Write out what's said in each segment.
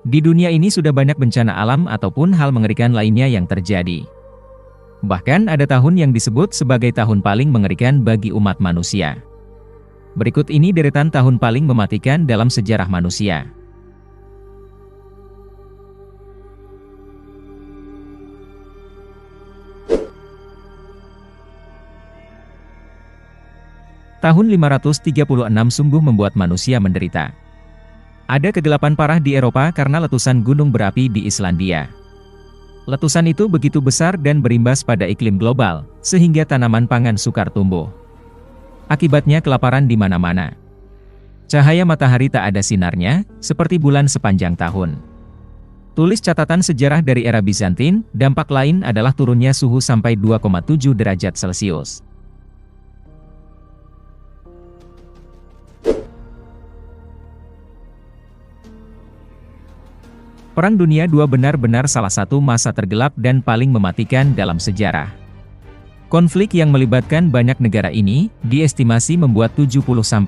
Di dunia ini sudah banyak bencana alam ataupun hal mengerikan lainnya yang terjadi. Bahkan ada tahun yang disebut sebagai tahun paling mengerikan bagi umat manusia. Berikut ini deretan tahun paling mematikan dalam sejarah manusia. Tahun 536 sungguh membuat manusia menderita. Ada kegelapan parah di Eropa karena letusan gunung berapi di Islandia. Letusan itu begitu besar dan berimbas pada iklim global, sehingga tanaman pangan sukar tumbuh. Akibatnya kelaparan di mana-mana. Cahaya matahari tak ada sinarnya, seperti bulan sepanjang tahun. Tulis catatan sejarah dari era Bizantin, dampak lain adalah turunnya suhu sampai 2,7 derajat Celcius. Perang Dunia II benar-benar salah satu masa tergelap dan paling mematikan dalam sejarah. Konflik yang melibatkan banyak negara ini, diestimasi membuat 70–85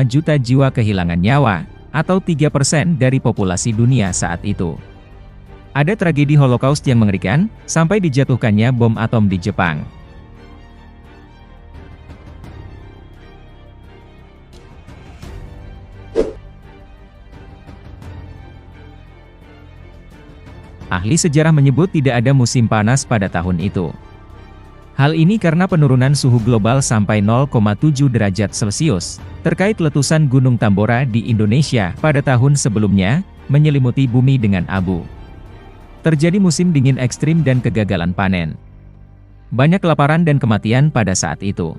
juta jiwa kehilangan nyawa, atau 3% dari populasi dunia saat itu. Ada tragedi Holocaust yang mengerikan, sampai dijatuhkannya bom atom di Jepang. Ahli sejarah menyebut tidak ada musim panas pada tahun itu. Hal ini karena penurunan suhu global sampai 0,7 derajat Celcius, terkait letusan Gunung Tambora di Indonesia pada tahun sebelumnya, menyelimuti bumi dengan abu. Terjadi musim dingin ekstrim dan kegagalan panen. Banyak kelaparan dan kematian pada saat itu.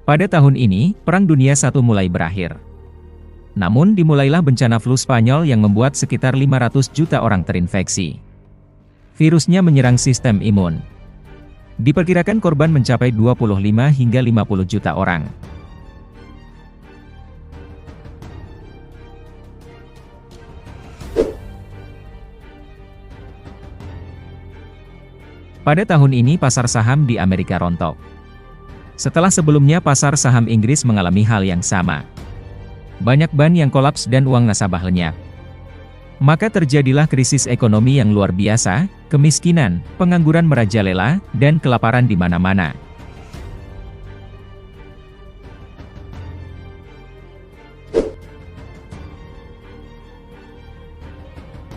Pada tahun ini, Perang Dunia I mulai berakhir. Namun dimulailah bencana flu Spanyol yang membuat sekitar 500 juta orang terinfeksi. Virusnya menyerang sistem imun. Diperkirakan korban mencapai 25 hingga 50 juta orang. Pada tahun ini pasar saham di Amerika rontok. Setelah sebelumnya pasar saham Inggris mengalami hal yang sama. Banyak bank yang kolaps dan uang nasabah lenyap. Maka terjadilah krisis ekonomi yang luar biasa, kemiskinan, pengangguran merajalela, dan kelaparan di mana-mana.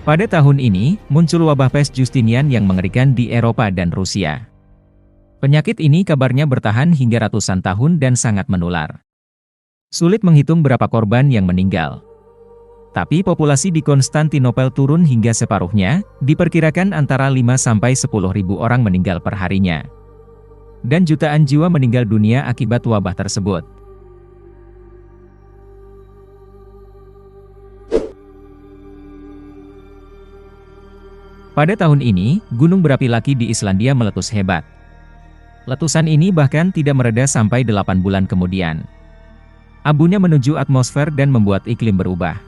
Pada tahun ini, muncul wabah pes Justinian yang mengerikan di Eropa dan Rusia. Penyakit ini kabarnya bertahan hingga ratusan tahun dan sangat menular. Sulit menghitung berapa korban yang meninggal. Tapi populasi di Konstantinopel turun hingga separuhnya, diperkirakan antara 5–10 ribu orang meninggal per harinya. Dan jutaan jiwa meninggal dunia akibat wabah tersebut. Pada tahun ini, gunung berapi Laki di Islandia meletus hebat. Letusan ini bahkan tidak mereda sampai 8 bulan kemudian. Abunya menuju atmosfer dan membuat iklim berubah.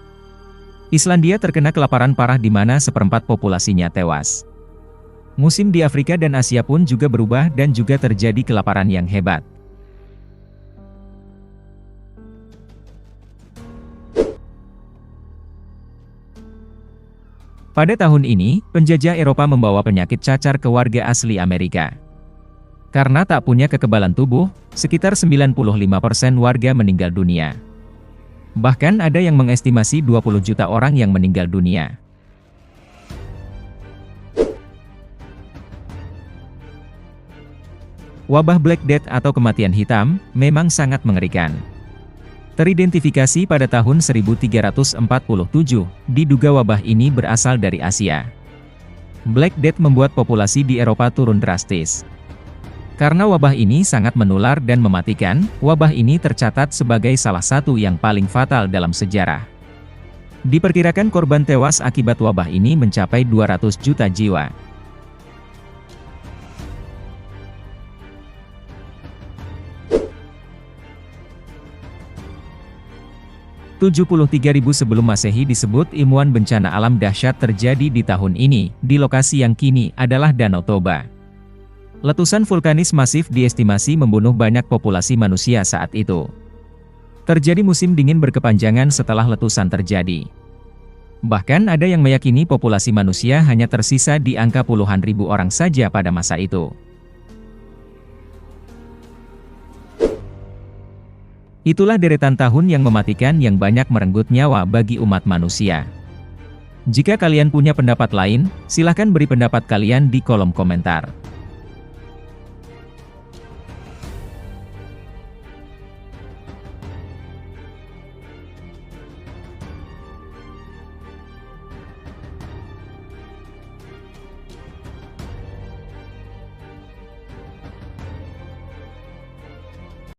Islandia terkena kelaparan parah di mana seperempat populasinya tewas. Musim di Afrika dan Asia pun juga berubah dan juga terjadi kelaparan yang hebat. Pada tahun ini, penjajah Eropa membawa penyakit cacar ke warga asli Amerika. Karena tak punya kekebalan tubuh, sekitar 95% warga meninggal dunia. Bahkan ada yang mengestimasi 20 juta orang yang meninggal dunia. Wabah Black Death atau kematian hitam, memang sangat mengerikan. Teridentifikasi pada tahun 1347, diduga wabah ini berasal dari Asia. Black Death membuat populasi di Eropa turun drastis. Karena wabah ini sangat menular dan mematikan, wabah ini tercatat sebagai salah satu yang paling fatal dalam sejarah. Diperkirakan korban tewas akibat wabah ini mencapai 200 juta jiwa. (73.000 sebelum Masehi) disebut ilmuwan bencana alam dahsyat terjadi di tahun ini, di lokasi yang kini adalah Danau Toba. Letusan vulkanis masif diestimasi membunuh banyak populasi manusia saat itu. Terjadi musim dingin berkepanjangan setelah letusan terjadi. Bahkan ada yang meyakini populasi manusia hanya tersisa di angka puluhan ribu orang saja pada masa itu. Itulah deretan tahun yang mematikan yang banyak merenggut nyawa bagi umat manusia. Jika kalian punya pendapat lain, silahkan beri pendapat kalian di kolom komentar.